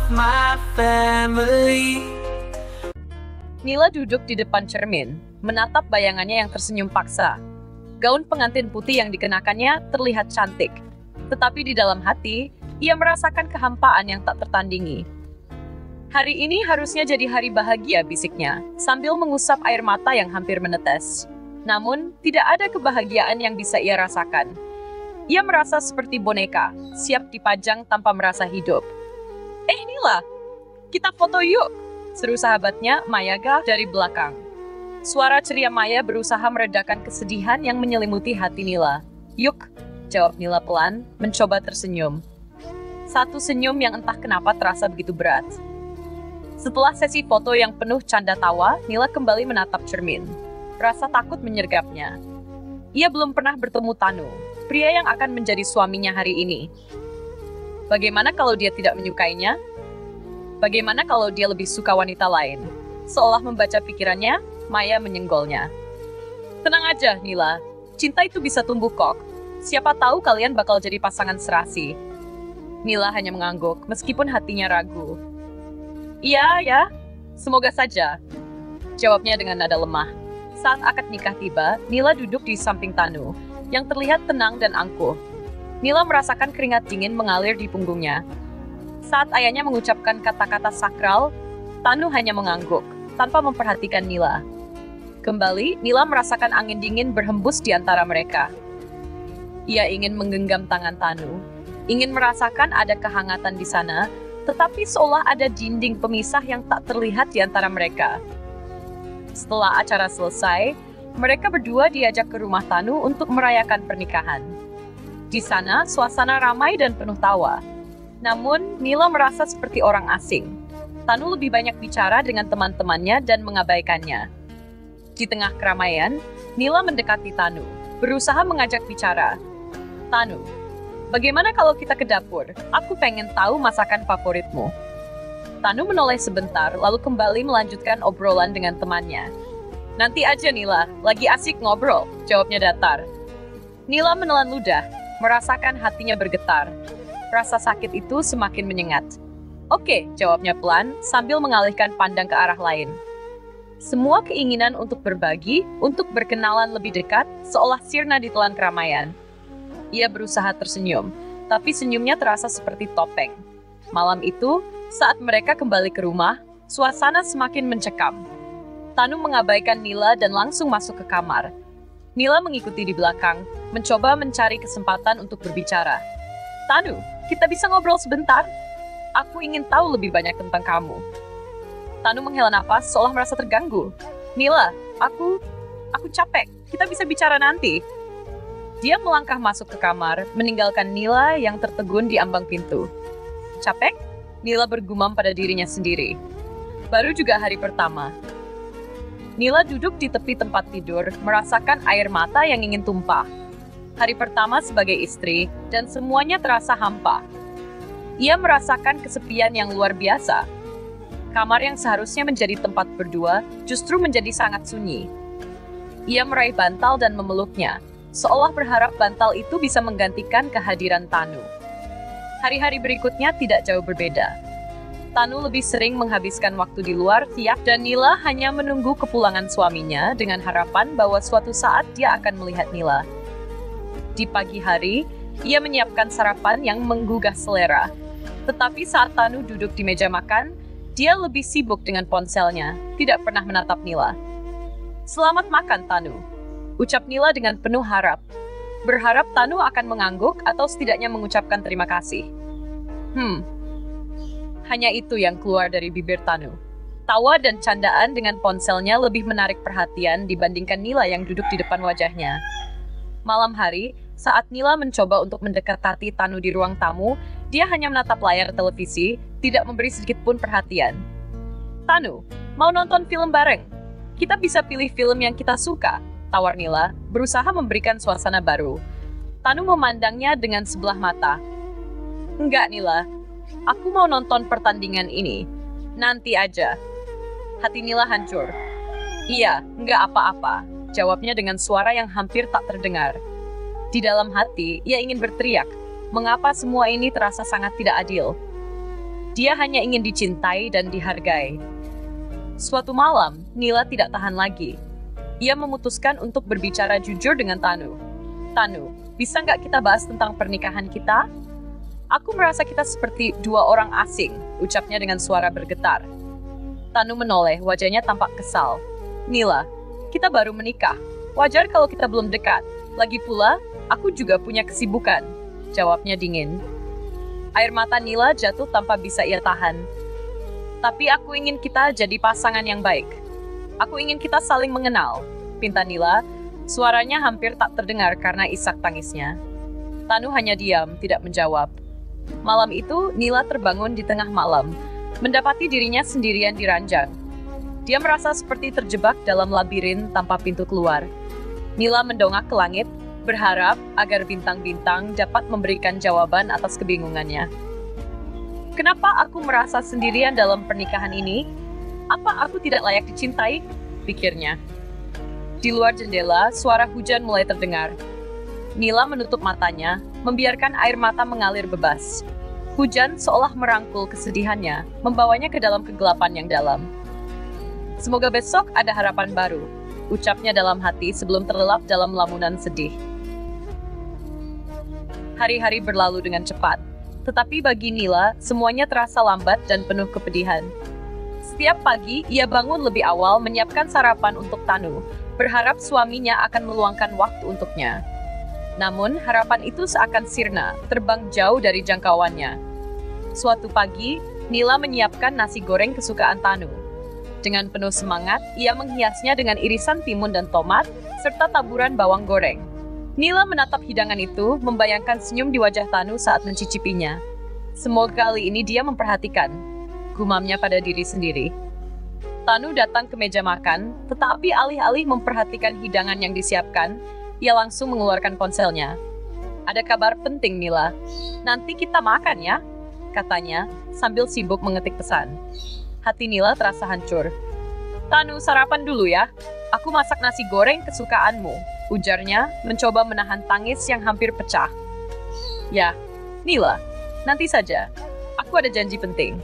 my family. Nila duduk di depan cermin, menatap bayangannya yang tersenyum paksa. Gaun pengantin putih yang dikenakannya terlihat cantik. Tetapi di dalam hati, ia merasakan kehampaan yang tak tertandingi. Hari ini harusnya jadi hari bahagia, bisiknya, sambil mengusap air mata yang hampir menetes. Namun, tidak ada kebahagiaan yang bisa ia rasakan. Ia merasa seperti boneka, siap dipajang tanpa merasa hidup. Nila, kita foto yuk, seru sahabatnya Mayaga dari belakang. Suara ceria Maya berusaha meredakan kesedihan yang menyelimuti hati Nila. Yuk, jawab Nila pelan, mencoba tersenyum. Satu senyum yang entah kenapa terasa begitu berat. Setelah sesi foto yang penuh canda tawa, Nila kembali menatap cermin. Rasa takut menyergapnya. Ia belum pernah bertemu Tanu, pria yang akan menjadi suaminya hari ini. Bagaimana kalau dia tidak menyukainya? Bagaimana kalau dia lebih suka wanita lain? Seolah membaca pikirannya, Maya menyenggolnya. Tenang aja, Nila. Cinta itu bisa tumbuh kok. Siapa tahu kalian bakal jadi pasangan serasi. Nila hanya mengangguk, meskipun hatinya ragu. Iya, ya. Semoga saja. Jawabnya dengan nada lemah. Saat akad nikah tiba, Nila duduk di samping Tanu, yang terlihat tenang dan angkuh. Nila merasakan keringat dingin mengalir di punggungnya. Saat ayahnya mengucapkan kata-kata sakral, Tanu hanya mengangguk, tanpa memperhatikan Nila. Kembali, Nila merasakan angin dingin berhembus di antara mereka. Ia ingin menggenggam tangan Tanu, ingin merasakan ada kehangatan di sana, tetapi seolah ada dinding pemisah yang tak terlihat di antara mereka. Setelah acara selesai, mereka berdua diajak ke rumah Tanu untuk merayakan pernikahan. Di sana, suasana ramai dan penuh tawa. Namun, Nila merasa seperti orang asing. Tanu lebih banyak bicara dengan teman-temannya dan mengabaikannya. Di tengah keramaian, Nila mendekati Tanu, berusaha mengajak bicara. Tanu, bagaimana kalau kita ke dapur? Aku pengen tahu masakan favoritmu. Tanu menoleh sebentar, lalu kembali melanjutkan obrolan dengan temannya. Nanti aja Nila, lagi asik ngobrol, jawabnya datar. Nila menelan ludah, merasakan hatinya bergetar. Rasa sakit itu semakin menyengat. Oke, jawabnya pelan, sambil mengalihkan pandang ke arah lain. Semua keinginan untuk berbagi, untuk berkenalan lebih dekat, seolah sirna ditelan keramaian. Ia berusaha tersenyum, tapi senyumnya terasa seperti topeng. Malam itu, saat mereka kembali ke rumah, suasana semakin mencekam. Tanu mengabaikan Nila dan langsung masuk ke kamar. Nila mengikuti di belakang, mencoba mencari kesempatan untuk berbicara. Tanu, kita bisa ngobrol sebentar? Aku ingin tahu lebih banyak tentang kamu. Tanu menghela nafas, seolah merasa terganggu. Nila, aku capek. Kita bisa bicara nanti. Dia melangkah masuk ke kamar, meninggalkan Nila yang tertegun di ambang pintu. Capek? Nila bergumam pada dirinya sendiri. Baru juga hari pertama. Nila duduk di tepi tempat tidur, merasakan air mata yang ingin tumpah. Hari pertama sebagai istri, dan semuanya terasa hampa. Ia merasakan kesepian yang luar biasa. Kamar yang seharusnya menjadi tempat berdua, justru menjadi sangat sunyi. Ia meraih bantal dan memeluknya, seolah berharap bantal itu bisa menggantikan kehadiran Tanu. Hari-hari berikutnya tidak jauh berbeda. Tanu lebih sering menghabiskan waktu di luar tiap dan Nila hanya menunggu kepulangan suaminya dengan harapan bahwa suatu saat dia akan melihat Nila. Di pagi hari, ia menyiapkan sarapan yang menggugah selera. Tetapi saat Tanu duduk di meja makan, dia lebih sibuk dengan ponselnya, tidak pernah menatap Nila. Selamat makan, Tanu, ucap Nila dengan penuh harap. Berharap Tanu akan mengangguk atau setidaknya mengucapkan terima kasih. Hanya itu yang keluar dari bibir Tanu. Tawa dan candaan dengan ponselnya lebih menarik perhatian dibandingkan Nila yang duduk di depan wajahnya. Malam hari, saat Nila mencoba untuk mendekati Tanu di ruang tamu, dia hanya menatap layar televisi, tidak memberi sedikit pun perhatian. Tanu, mau nonton film bareng? Kita bisa pilih film yang kita suka, tawar Nila, berusaha memberikan suasana baru. Tanu memandangnya dengan sebelah mata. Enggak, Nila. Aku mau nonton pertandingan ini. Nanti aja. Hati Nila hancur. Iya, enggak apa-apa, jawabnya dengan suara yang hampir tak terdengar. Di dalam hati, ia ingin berteriak. Mengapa semua ini terasa sangat tidak adil? Dia hanya ingin dicintai dan dihargai. Suatu malam, Nila tidak tahan lagi. Ia memutuskan untuk berbicara jujur dengan Tanu. Tanu, bisa nggak kita bahas tentang pernikahan kita? Aku merasa kita seperti dua orang asing, ucapnya dengan suara bergetar. Tanu menoleh, wajahnya tampak kesal. Nila, kita baru menikah. Wajar kalau kita belum dekat. Lagi pula, aku juga punya kesibukan, jawabnya dingin. Air mata Nila jatuh tanpa bisa ia tahan. Tapi aku ingin kita jadi pasangan yang baik. Aku ingin kita saling mengenal, pinta Nila. Suaranya hampir tak terdengar karena isak tangisnya. Tanu hanya diam, tidak menjawab. Malam itu, Nila terbangun di tengah malam, mendapati dirinya sendirian di ranjang. Dia merasa seperti terjebak dalam labirin tanpa pintu keluar. Nila mendongak ke langit, berharap agar bintang-bintang dapat memberikan jawaban atas kebingungannya. Kenapa aku merasa sendirian dalam pernikahan ini? Apa aku tidak layak dicintai? Pikirnya. Di luar jendela, suara hujan mulai terdengar. Nila menutup matanya, membiarkan air mata mengalir bebas. Hujan seolah merangkul kesedihannya, membawanya ke dalam kegelapan yang dalam. Semoga besok ada harapan baru, ucapnya dalam hati sebelum terlelap dalam lamunan sedih. Hari-hari berlalu dengan cepat. Tetapi bagi Nila, semuanya terasa lambat dan penuh kepedihan. Setiap pagi, ia bangun lebih awal menyiapkan sarapan untuk Tanu, berharap suaminya akan meluangkan waktu untuknya. Namun, harapan itu seakan sirna, terbang jauh dari jangkauannya. Suatu pagi, Nila menyiapkan nasi goreng kesukaan Tanu. Dengan penuh semangat, ia menghiasnya dengan irisan timun dan tomat, serta taburan bawang goreng. Nila menatap hidangan itu, membayangkan senyum di wajah Tanu saat mencicipinya. Semoga kali ini dia memperhatikan, gumamnya pada diri sendiri. Tanu datang ke meja makan, tetapi alih-alih memperhatikan hidangan yang disiapkan, ia langsung mengeluarkan ponselnya. Ada kabar penting, Nila. Nanti kita makan ya, katanya, sambil sibuk mengetik pesan. Hati Nila terasa hancur. Tanu, sarapan dulu ya. Aku masak nasi goreng kesukaanmu, ujarnya, mencoba menahan tangis yang hampir pecah. Ya, Nila, nanti saja. Aku ada janji penting.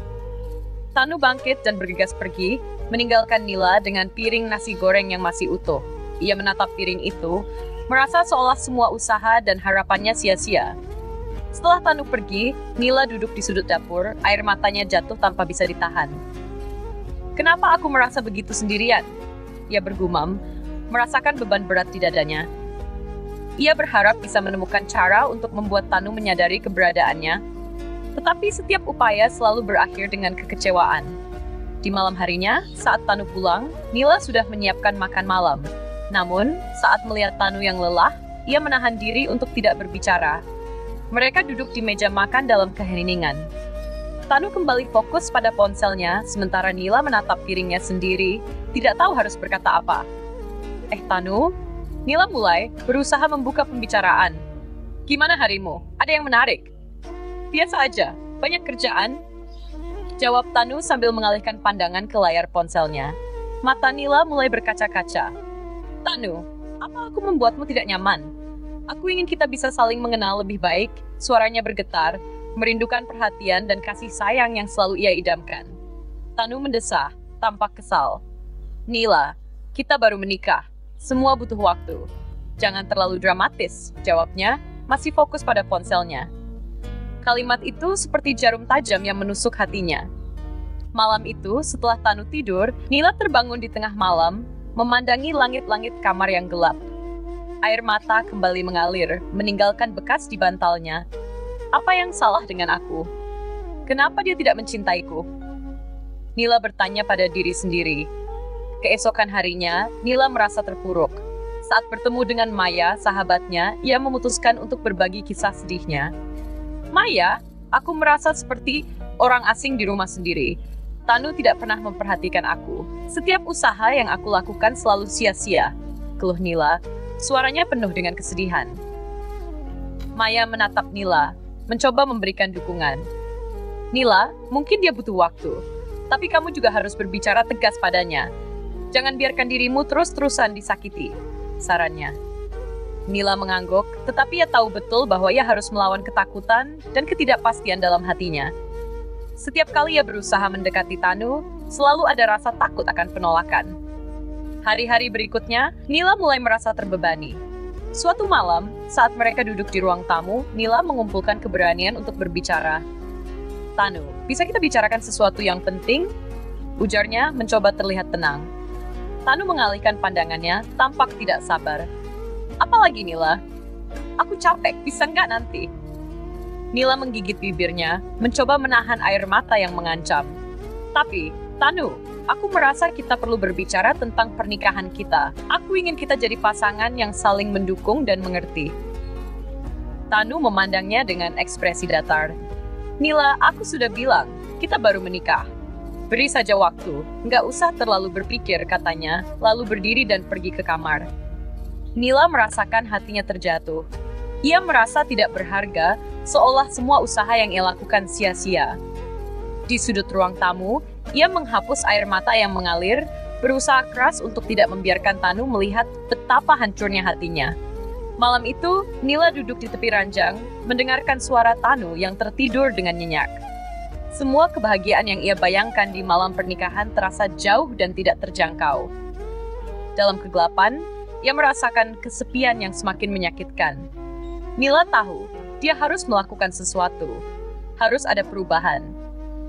Tanu bangkit dan bergegas pergi, meninggalkan Nila dengan piring nasi goreng yang masih utuh. Ia menatap piring itu, merasa seolah semua usaha dan harapannya sia-sia. Setelah Tanu pergi, Nila duduk di sudut dapur, air matanya jatuh tanpa bisa ditahan. Kenapa aku merasa begitu sendirian? Ia bergumam, merasakan beban berat di dadanya. Ia berharap bisa menemukan cara untuk membuat Tanu menyadari keberadaannya, tetapi setiap upaya selalu berakhir dengan kekecewaan. Di malam harinya, saat Tanu pulang, Nila sudah menyiapkan makan malam. Namun, saat melihat Tanu yang lelah, ia menahan diri untuk tidak berbicara. Mereka duduk di meja makan dalam keheningan. Tanu kembali fokus pada ponselnya, sementara Nila menatap piringnya sendiri, tidak tahu harus berkata apa. Tanu? Nila mulai berusaha membuka pembicaraan. Gimana harimu? Ada yang menarik? Biasa aja, banyak kerjaan. Jawab Tanu sambil mengalihkan pandangan ke layar ponselnya. Mata Nila mulai berkaca-kaca. Tanu, apa aku membuatmu tidak nyaman? Aku ingin kita bisa saling mengenal lebih baik. Suaranya bergetar, merindukan perhatian dan kasih sayang yang selalu ia idamkan. Tanu mendesah, tampak kesal. Nila, kita baru menikah. Semua butuh waktu. Jangan terlalu dramatis, jawabnya, masih fokus pada ponselnya. Kalimat itu seperti jarum tajam yang menusuk hatinya. Malam itu, setelah Tanu tidur, Nila terbangun di tengah malam, memandangi langit-langit kamar yang gelap. Air mata kembali mengalir, meninggalkan bekas di bantalnya. Apa yang salah dengan aku? Kenapa dia tidak mencintaiku? Nila bertanya pada diri sendiri. Keesokan harinya, Nila merasa terpuruk. Saat bertemu dengan Maya, sahabatnya, ia memutuskan untuk berbagi kisah sedihnya. Maya, aku merasa seperti orang asing di rumah sendiri. Tanu tidak pernah memperhatikan aku. Setiap usaha yang aku lakukan selalu sia-sia, keluh Nila. Suaranya penuh dengan kesedihan. Maya menatap Nila, mencoba memberikan dukungan. Nila, mungkin dia butuh waktu, tapi kamu juga harus berbicara tegas padanya. Jangan biarkan dirimu terus-terusan disakiti, sarannya. Nila mengangguk, tetapi ia tahu betul bahwa ia harus melawan ketakutan dan ketidakpastian dalam hatinya. Setiap kali ia berusaha mendekati Tanu, selalu ada rasa takut akan penolakan. Hari-hari berikutnya, Nila mulai merasa terbebani. Suatu malam, saat mereka duduk di ruang tamu, Nila mengumpulkan keberanian untuk berbicara. "Tanu, bisa kita bicarakan sesuatu yang penting?" ujarnya mencoba terlihat tenang. Tanu mengalihkan pandangannya, tampak tidak sabar. "Apalagi Nila? Aku capek, bisa nggak nanti?" Nila menggigit bibirnya, mencoba menahan air mata yang mengancam. "Tapi, Tanu, aku merasa kita perlu berbicara tentang pernikahan kita. Aku ingin kita jadi pasangan yang saling mendukung dan mengerti." Tanu memandangnya dengan ekspresi datar. "Nila, aku sudah bilang, kita baru menikah. Beri saja waktu, nggak usah terlalu berpikir," katanya, lalu berdiri dan pergi ke kamar. Nila merasakan hatinya terjatuh. Ia merasa tidak berharga, seolah semua usaha yang ia lakukan sia-sia. Di sudut ruang tamu, ia menghapus air mata yang mengalir, berusaha keras untuk tidak membiarkan Tanu melihat betapa hancurnya hatinya. Malam itu, Nila duduk di tepi ranjang, mendengarkan suara Tanu yang tertidur dengan nyenyak. Semua kebahagiaan yang ia bayangkan di malam pernikahan terasa jauh dan tidak terjangkau. Dalam kegelapan, ia merasakan kesepian yang semakin menyakitkan. Nila tahu, dia harus melakukan sesuatu. Harus ada perubahan.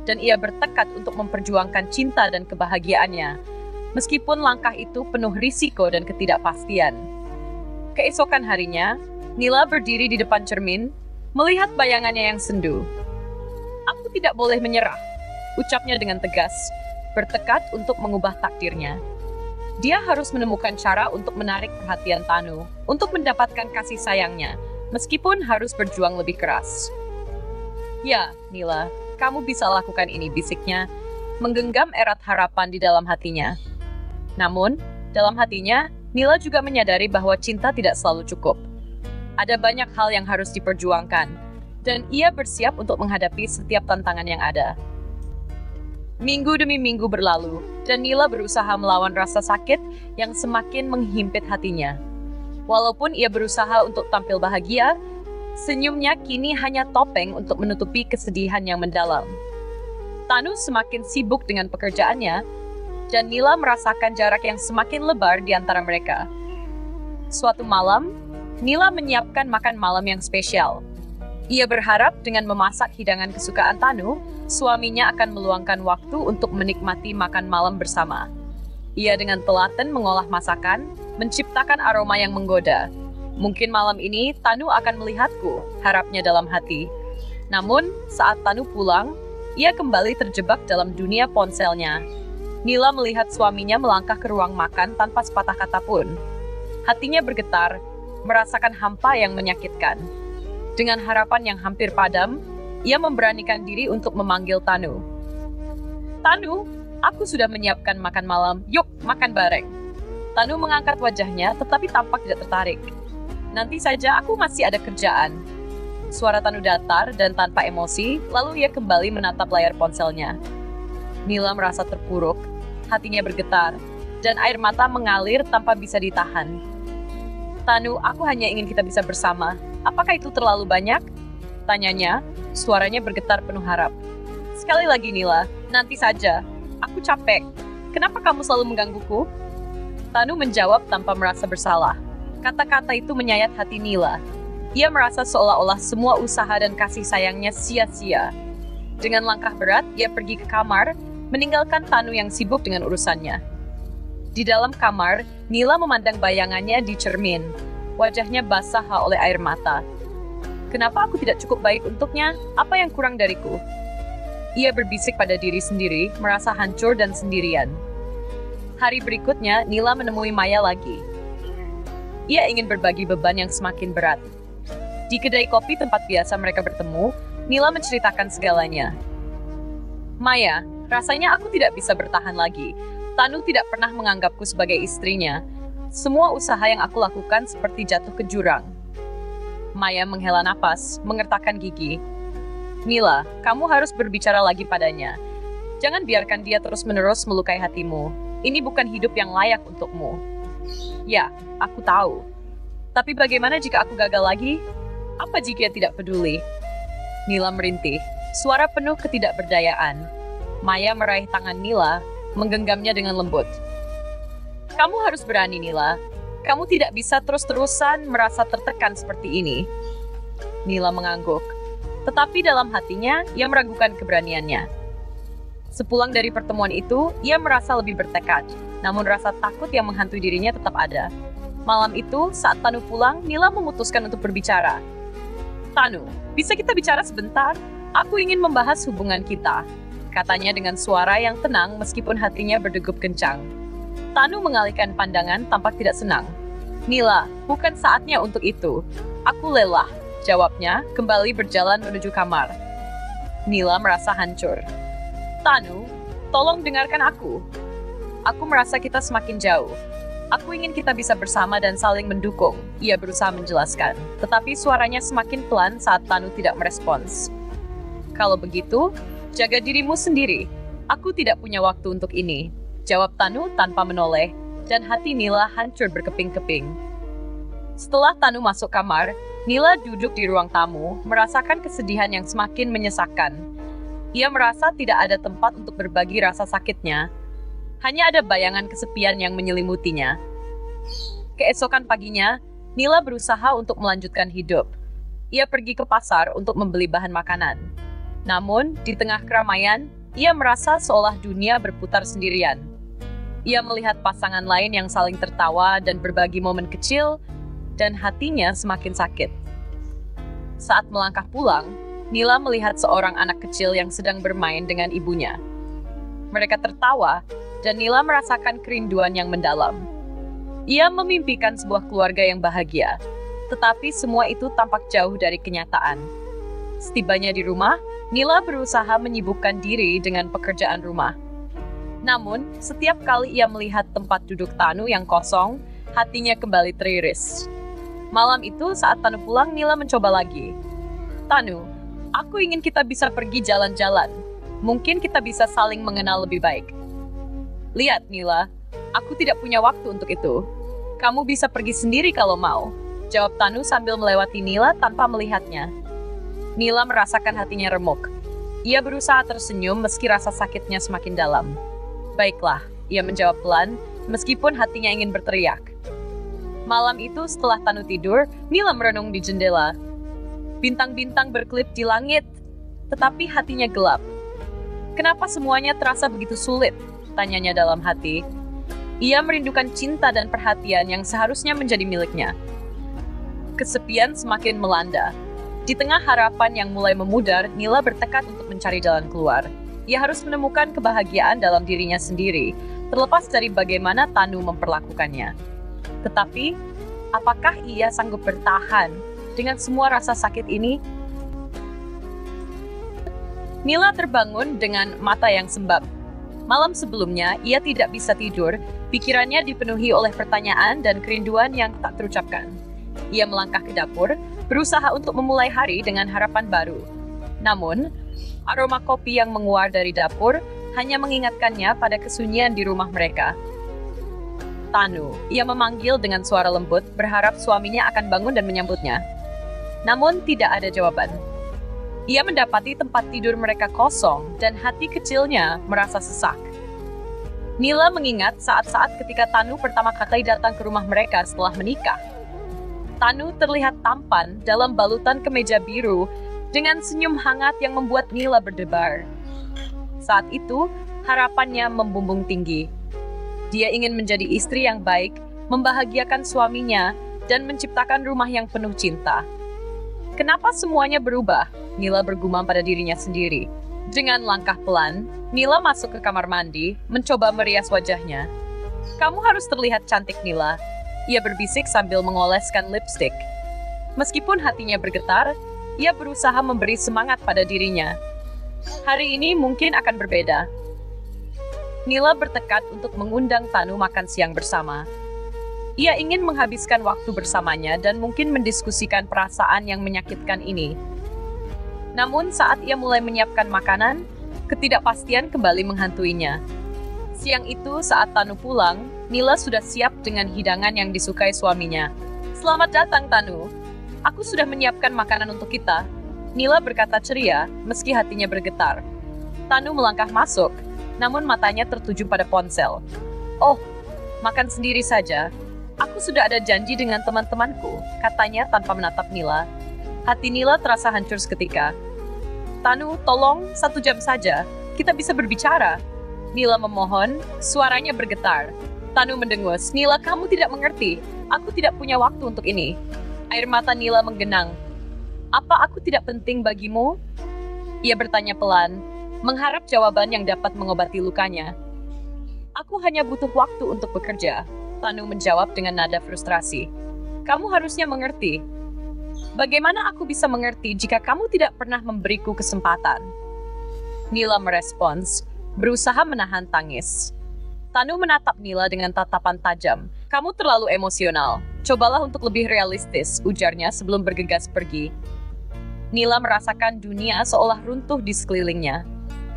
Dan ia bertekad untuk memperjuangkan cinta dan kebahagiaannya, meskipun langkah itu penuh risiko dan ketidakpastian. Keesokan harinya, Nila berdiri di depan cermin, melihat bayangannya yang sendu. "Aku tidak boleh menyerah," ucapnya dengan tegas, bertekad untuk mengubah takdirnya. Dia harus menemukan cara untuk menarik perhatian Tanu, untuk mendapatkan kasih sayangnya, meskipun harus berjuang lebih keras. "Ya, Nila, kamu bisa lakukan ini," bisiknya, menggenggam erat harapan di dalam hatinya. Namun, dalam hatinya, Nila juga menyadari bahwa cinta tidak selalu cukup. Ada banyak hal yang harus diperjuangkan, dan ia bersiap untuk menghadapi setiap tantangan yang ada. Minggu demi minggu berlalu, dan Nila berusaha melawan rasa sakit yang semakin menghimpit hatinya. Walaupun ia berusaha untuk tampil bahagia, senyumnya kini hanya topeng untuk menutupi kesedihan yang mendalam. Tanu semakin sibuk dengan pekerjaannya, dan Nila merasakan jarak yang semakin lebar di antara mereka. Suatu malam, Nila menyiapkan makan malam yang spesial. Ia berharap dengan memasak hidangan kesukaan Tanu, suaminya akan meluangkan waktu untuk menikmati makan malam bersama. Ia dengan telaten mengolah masakan, menciptakan aroma yang menggoda. "Mungkin malam ini Tanu akan melihatku," harapnya dalam hati. Namun, saat Tanu pulang, ia kembali terjebak dalam dunia ponselnya. Nila melihat suaminya melangkah ke ruang makan tanpa sepatah kata pun. Hatinya bergetar, merasakan hampa yang menyakitkan. Dengan harapan yang hampir padam, ia memberanikan diri untuk memanggil Tanu. "Tanu, aku sudah menyiapkan makan malam, yuk makan bareng." Tanu mengangkat wajahnya tetapi tampak tidak tertarik. "Nanti saja, aku masih ada kerjaan." Suara Tanu datar dan tanpa emosi, lalu ia kembali menatap layar ponselnya. Nila merasa terpuruk, hatinya bergetar, dan air mata mengalir tanpa bisa ditahan. "Tanu, aku hanya ingin kita bisa bersama. Apakah itu terlalu banyak?" tanyanya, suaranya bergetar penuh harap. "Sekali lagi Nila, nanti saja. Aku capek. Kenapa kamu selalu menggangguku?" Tanu menjawab tanpa merasa bersalah. Kata-kata itu menyayat hati Nila. Ia merasa seolah-olah semua usaha dan kasih sayangnya sia-sia. Dengan langkah berat, ia pergi ke kamar, meninggalkan Tanu yang sibuk dengan urusannya. Di dalam kamar, Nila memandang bayangannya di cermin. Wajahnya basah oleh air mata. "Kenapa aku tidak cukup baik untuknya? Apa yang kurang dariku?" Ia berbisik pada diri sendiri, merasa hancur dan sendirian. Hari berikutnya, Nila menemui Maya lagi. Ia ingin berbagi beban yang semakin berat. Di kedai kopi tempat biasa mereka bertemu, Nila menceritakan segalanya. "Maya, rasanya aku tidak bisa bertahan lagi. Tanu tidak pernah menganggapku sebagai istrinya. Semua usaha yang aku lakukan seperti jatuh ke jurang." Maya menghela napas, mengertakkan gigi. "Nila, kamu harus berbicara lagi padanya. Jangan biarkan dia terus-menerus melukai hatimu. Ini bukan hidup yang layak untukmu." "Ya, aku tahu. Tapi bagaimana jika aku gagal lagi? Apa jika dia tidak peduli?" Nila merintih. Suara penuh ketidakberdayaan. Maya meraih tangan Nila, menggenggamnya dengan lembut. Kamu harus berani, Nila. Kamu tidak bisa terus-terusan merasa tertekan seperti ini. Nila mengangguk. Tetapi dalam hatinya, ia meragukan keberaniannya. Sepulang dari pertemuan itu, ia merasa lebih bertekad. Namun rasa takut yang menghantui dirinya tetap ada. Malam itu, saat Tanu pulang, Nila memutuskan untuk berbicara. Tanu, bisa kita bicara sebentar? Aku ingin membahas hubungan kita, katanya dengan suara yang tenang meskipun hatinya berdegup kencang. Tanu mengalihkan pandangan tampak tidak senang. Nila, bukan saatnya untuk itu. Aku lelah, jawabnya, kembali berjalan menuju kamar. Nila merasa hancur. Tanu, tolong dengarkan aku. Aku merasa kita semakin jauh. Aku ingin kita bisa bersama dan saling mendukung, ia berusaha menjelaskan. Tetapi suaranya semakin pelan saat Tanu tidak merespons. Kalau begitu, jaga dirimu sendiri. Aku tidak punya waktu untuk ini, jawab Tanu tanpa menoleh, dan hati Nila hancur berkeping-keping. Setelah Tanu masuk kamar, Nila duduk di ruang tamu, merasakan kesedihan yang semakin menyesakkan. Ia merasa tidak ada tempat untuk berbagi rasa sakitnya. Hanya ada bayangan kesepian yang menyelimutinya. Keesokan paginya, Nila berusaha untuk melanjutkan hidup. Ia pergi ke pasar untuk membeli bahan makanan. Namun, di tengah keramaian, ia merasa seolah dunia berputar sendirian. Ia melihat pasangan lain yang saling tertawa dan berbagi momen kecil, dan hatinya semakin sakit. Saat melangkah pulang, Nila melihat seorang anak kecil yang sedang bermain dengan ibunya. Mereka tertawa, dan Nila merasakan kerinduan yang mendalam. Ia memimpikan sebuah keluarga yang bahagia, tetapi semua itu tampak jauh dari kenyataan. Setibanya di rumah, Nila berusaha menyibukkan diri dengan pekerjaan rumah. Namun, setiap kali ia melihat tempat duduk Tanu yang kosong, hatinya kembali teriris. Malam itu, saat Tanu pulang, Nila mencoba lagi. Tanu, aku ingin kita bisa pergi jalan-jalan. Mungkin kita bisa saling mengenal lebih baik. Lihat, Nila, aku tidak punya waktu untuk itu. Kamu bisa pergi sendiri kalau mau, jawab Tanu sambil melewati Nila tanpa melihatnya. Nila merasakan hatinya remuk. Ia berusaha tersenyum meski rasa sakitnya semakin dalam. Baiklah, ia menjawab pelan, meskipun hatinya ingin berteriak. Malam itu setelah Tanu tidur, Nila merenung di jendela. Bintang-bintang berkelip di langit, tetapi hatinya gelap. Kenapa semuanya terasa begitu sulit? Tanyanya dalam hati. Ia merindukan cinta dan perhatian yang seharusnya menjadi miliknya. Kesepian semakin melanda. Di tengah harapan yang mulai memudar, Nila bertekad untuk mencari jalan keluar. Ia harus menemukan kebahagiaan dalam dirinya sendiri, terlepas dari bagaimana Tanu memperlakukannya. Tetapi, apakah ia sanggup bertahan dengan semua rasa sakit ini? Nila terbangun dengan mata yang sembab. Malam sebelumnya, ia tidak bisa tidur, pikirannya dipenuhi oleh pertanyaan dan kerinduan yang tak terucapkan. Ia melangkah ke dapur, berusaha untuk memulai hari dengan harapan baru. Namun, aroma kopi yang menguar dari dapur hanya mengingatkannya pada kesunyian di rumah mereka. Tanu, ia memanggil dengan suara lembut, berharap suaminya akan bangun dan menyambutnya. Namun, tidak ada jawaban. Ia mendapati tempat tidur mereka kosong, dan hati kecilnya merasa sesak. Nila mengingat saat-saat ketika Tanu pertama kali datang ke rumah mereka setelah menikah. Tanu terlihat tampan dalam balutan kemeja biru dengan senyum hangat yang membuat Nila berdebar. Saat itu, harapannya membumbung tinggi. Dia ingin menjadi istri yang baik, membahagiakan suaminya, dan menciptakan rumah yang penuh cinta. Kenapa semuanya berubah? Nila bergumam pada dirinya sendiri. Dengan langkah pelan, Nila masuk ke kamar mandi, mencoba merias wajahnya. Kamu harus terlihat cantik, Nila. Ia berbisik sambil mengoleskan lipstik. Meskipun hatinya bergetar, ia berusaha memberi semangat pada dirinya. Hari ini mungkin akan berbeda. Nila bertekad untuk mengundang Tanu makan siang bersama. Ia ingin menghabiskan waktu bersamanya dan mungkin mendiskusikan perasaan yang menyakitkan ini. Namun saat ia mulai menyiapkan makanan, ketidakpastian kembali menghantuinya. Siang itu saat Tanu pulang, Nila sudah siap dengan hidangan yang disukai suaminya. Selamat datang, Tanu. Aku sudah menyiapkan makanan untuk kita. Nila berkata ceria, meski hatinya bergetar. Tanu melangkah masuk, namun matanya tertuju pada ponsel. Oh, makan sendiri saja. Aku sudah ada janji dengan teman-temanku, katanya tanpa menatap Nila. Hati Nila terasa hancur seketika. Tanu, tolong, 1 jam saja. Kita bisa berbicara. Nila memohon, suaranya bergetar. Tanu mendengus, Nila, kamu tidak mengerti. Aku tidak punya waktu untuk ini. Air mata Nila menggenang. Apa aku tidak penting bagimu? Ia bertanya pelan, mengharap jawaban yang dapat mengobati lukanya. Aku hanya butuh waktu untuk bekerja. Tanu menjawab dengan nada frustrasi. Kamu harusnya mengerti. Bagaimana aku bisa mengerti jika kamu tidak pernah memberiku kesempatan? Nila merespons, berusaha menahan tangis. Tanu menatap Nila dengan tatapan tajam. Kamu terlalu emosional. Cobalah untuk lebih realistis, ujarnya sebelum bergegas pergi. Nila merasakan dunia seolah runtuh di sekelilingnya.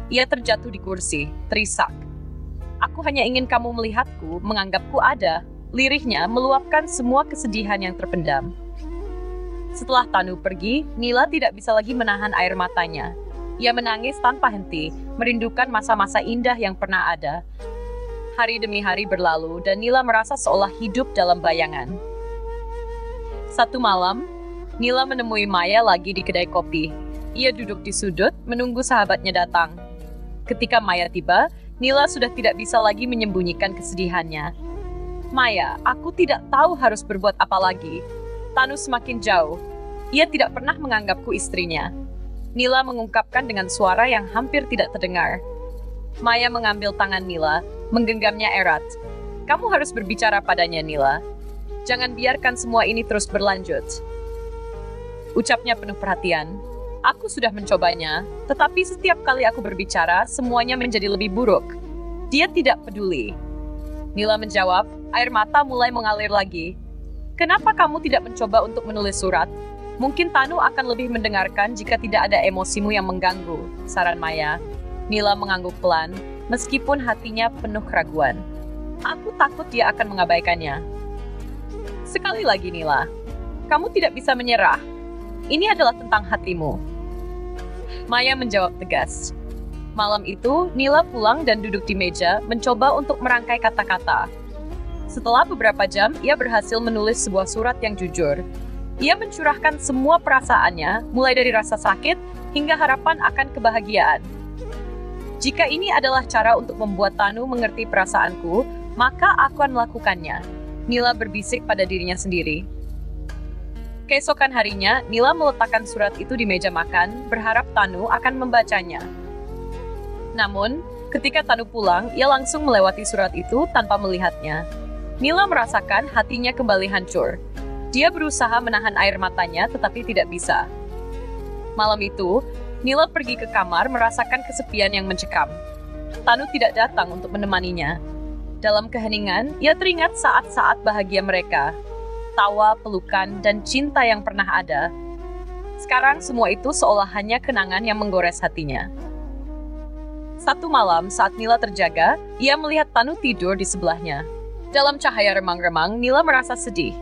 Ia terjatuh di kursi, terisak. Aku hanya ingin kamu melihatku, menganggapku ada. Lirihnya meluapkan semua kesedihan yang terpendam. Setelah Tanu pergi, Nila tidak bisa lagi menahan air matanya. Ia menangis tanpa henti, merindukan masa-masa indah yang pernah ada. Hari demi hari berlalu dan Nila merasa seolah hidup dalam bayangan. Satu malam, Nila menemui Maya lagi di kedai kopi. Ia duduk di sudut, menunggu sahabatnya datang. Ketika Maya tiba, Nila sudah tidak bisa lagi menyembunyikan kesedihannya. Maya, aku tidak tahu harus berbuat apa lagi. Tanu semakin jauh. Ia tidak pernah menganggapku istrinya. Nila mengungkapkan dengan suara yang hampir tidak terdengar. Maya mengambil tangan Nila, menggenggamnya erat. Kamu harus berbicara padanya, Nila. Jangan biarkan semua ini terus berlanjut. Ucapnya penuh perhatian. Aku sudah mencobanya, tetapi setiap kali aku berbicara, semuanya menjadi lebih buruk. Dia tidak peduli. Nila menjawab, air mata mulai mengalir lagi. Kenapa kamu tidak mencoba untuk menulis surat? Mungkin Tanu akan lebih mendengarkan jika tidak ada emosimu yang mengganggu, saran Maya. Nila mengangguk pelan, meskipun hatinya penuh keraguan. Aku takut dia akan mengabaikannya. Sekali lagi, Nila. Kamu tidak bisa menyerah. Ini adalah tentang hatimu. Maya menjawab tegas. Malam itu, Nila pulang dan duduk di meja, mencoba untuk merangkai kata-kata. Setelah beberapa jam, ia berhasil menulis sebuah surat yang jujur. Ia mencurahkan semua perasaannya, mulai dari rasa sakit hingga harapan akan kebahagiaan. Jika ini adalah cara untuk membuat Tanu mengerti perasaanku, maka aku akan melakukannya. Nila berbisik pada dirinya sendiri. Keesokan harinya, Nila meletakkan surat itu di meja makan, berharap Tanu akan membacanya. Namun, ketika Tanu pulang, ia langsung melewati surat itu tanpa melihatnya. Nila merasakan hatinya kembali hancur. Dia berusaha menahan air matanya, tetapi tidak bisa. Malam itu, Nila pergi ke kamar merasakan kesepian yang mencekam. Tanu tidak datang untuk menemaninya. Dalam keheningan, ia teringat saat-saat bahagia mereka. Tawa, pelukan, dan cinta yang pernah ada. Sekarang semua itu seolah hanya kenangan yang menggores hatinya. Satu malam saat Nila terjaga, ia melihat Tanu tidur di sebelahnya. Dalam cahaya remang-remang, Nila merasa sedih.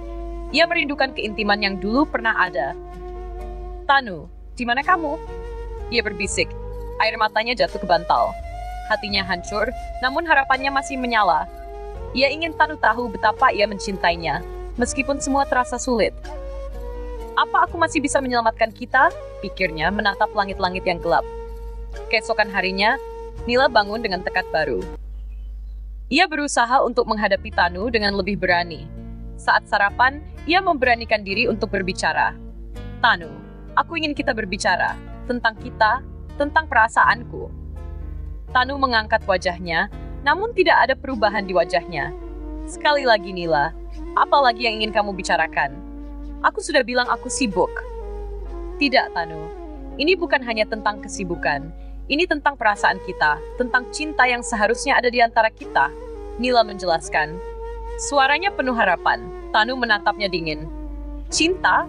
Ia merindukan keintiman yang dulu pernah ada. Tanu, di mana kamu? Ia berbisik. Air matanya jatuh ke bantal. Hatinya hancur, namun harapannya masih menyala. Ia ingin Tanu tahu betapa ia mencintainya. Meskipun semua terasa sulit. Apa aku masih bisa menyelamatkan kita? Pikirnya menatap langit-langit yang gelap. Keesokan harinya, Nila bangun dengan tekad baru. Ia berusaha untuk menghadapi Tanu dengan lebih berani. Saat sarapan, ia memberanikan diri untuk berbicara. Tanu, aku ingin kita berbicara. Tentang kita, tentang perasaanku. Tanu mengangkat wajahnya, namun tidak ada perubahan di wajahnya. Sekali lagi, Nila. Apa lagi yang ingin kamu bicarakan? Aku sudah bilang aku sibuk. Tidak, Tanu. Ini bukan hanya tentang kesibukan. Ini tentang perasaan kita, tentang cinta yang seharusnya ada di antara kita. Nila menjelaskan. Suaranya penuh harapan. Tanu menatapnya dingin. Cinta?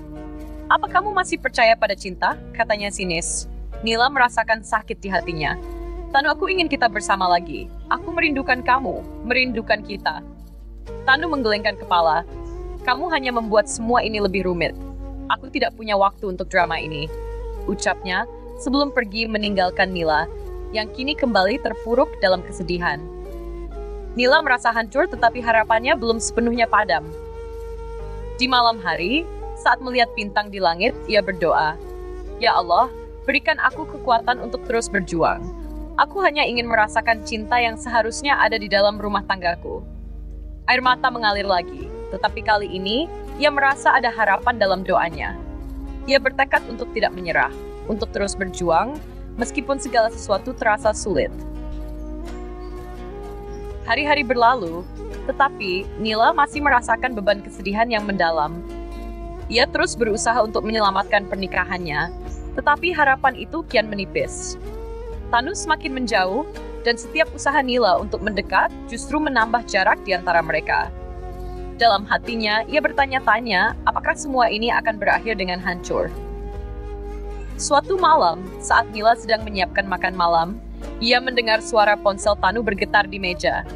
Apa kamu masih percaya pada cinta? Katanya sinis. Nila merasakan sakit di hatinya. Tanu, aku ingin kita bersama lagi. Aku merindukan kamu, merindukan kita. Tanu menggelengkan kepala. Kamu hanya membuat semua ini lebih rumit. Aku tidak punya waktu untuk drama ini. ucapnya sebelum pergi meninggalkan Nila, yang kini kembali terpuruk dalam kesedihan. Nila merasa hancur tetapi harapannya belum sepenuhnya padam. Di malam hari, saat melihat bintang di langit, ia berdoa, "Ya Allah, berikan aku kekuatan untuk terus berjuang. Aku hanya ingin merasakan cinta yang seharusnya ada di dalam rumah tanggaku." Air mata mengalir lagi, tetapi kali ini ia merasa ada harapan dalam doanya. Ia bertekad untuk tidak menyerah, untuk terus berjuang, meskipun segala sesuatu terasa sulit. Hari-hari berlalu, tetapi Nila masih merasakan beban kesedihan yang mendalam. Ia terus berusaha untuk menyelamatkan pernikahannya, tetapi harapan itu kian menipis. Tanu semakin menjauh, dan setiap usaha Nila untuk mendekat justru menambah jarak di antara mereka. Dalam hatinya, ia bertanya-tanya apakah semua ini akan berakhir dengan hancur. Suatu malam, saat Nila sedang menyiapkan makan malam, ia mendengar suara ponsel Tanu bergetar di meja.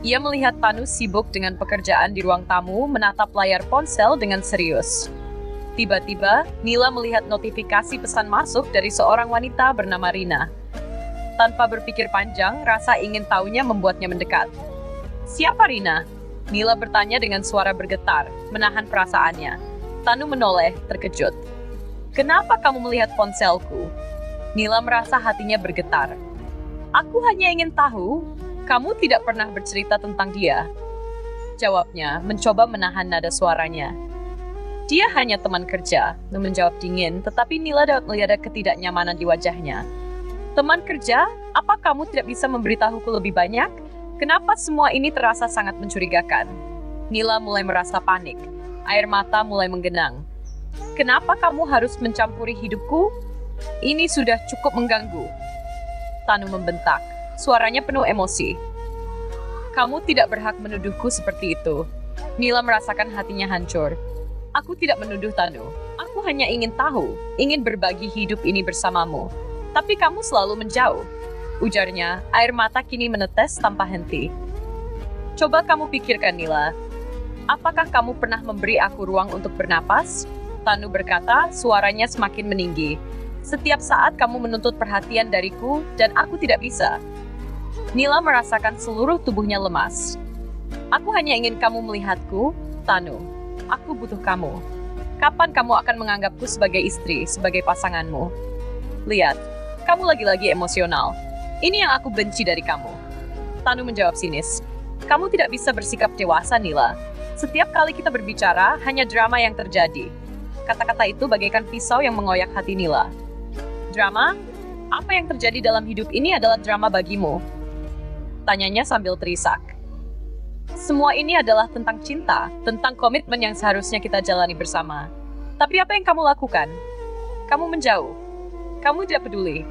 Ia melihat Tanu sibuk dengan pekerjaan di ruang tamu menatap layar ponsel dengan serius. Tiba-tiba, Nila melihat notifikasi pesan masuk dari seorang wanita bernama Rina. Tanpa berpikir panjang, rasa ingin tahunya membuatnya mendekat. "Siapa Rina?" Nila bertanya dengan suara bergetar, menahan perasaannya. Tanu menoleh, terkejut. "Kenapa kamu melihat ponselku?" Nila merasa hatinya bergetar. "Aku hanya ingin tahu, kamu tidak pernah bercerita tentang dia." Jawabnya, mencoba menahan nada suaranya. "Dia hanya teman kerja," menjawab dingin, tetapi Nila dapat melihat ketidaknyamanan di wajahnya. "Teman kerja? Apa kamu tidak bisa memberitahuku lebih banyak? Kenapa semua ini terasa sangat mencurigakan?" Nila mulai merasa panik. Air mata mulai menggenang. "Kenapa kamu harus mencampuri hidupku? Ini sudah cukup mengganggu." Tanu membentak. Suaranya penuh emosi. "Kamu tidak berhak menuduhku seperti itu." Nila merasakan hatinya hancur. "Aku tidak menuduh Tanu. Aku hanya ingin tahu, ingin berbagi hidup ini bersamamu. Tapi kamu selalu menjauh," ujarnya, air mata kini menetes tanpa henti. "Coba kamu pikirkan, Nila. Apakah kamu pernah memberi aku ruang untuk bernapas?" Tanu berkata, suaranya semakin meninggi. "Setiap saat kamu menuntut perhatian dariku, dan aku tidak bisa." Nila merasakan seluruh tubuhnya lemas. "Aku hanya ingin kamu melihatku, Tanu. Aku butuh kamu. Kapan kamu akan menganggapku sebagai istri, sebagai pasanganmu? Lihat, kamu lagi-lagi emosional. Ini yang aku benci dari kamu." Tanu menjawab sinis. "Kamu tidak bisa bersikap dewasa, Nila. Setiap kali kita berbicara, hanya drama yang terjadi." Kata-kata itu bagaikan pisau yang mengoyak hati Nila. "Drama? Apa yang terjadi dalam hidup ini adalah drama bagimu?" Tanyanya sambil terisak. "Semua ini adalah tentang cinta, tentang komitmen yang seharusnya kita jalani bersama. Tapi apa yang kamu lakukan? Kamu menjauh. Kamu tidak peduli."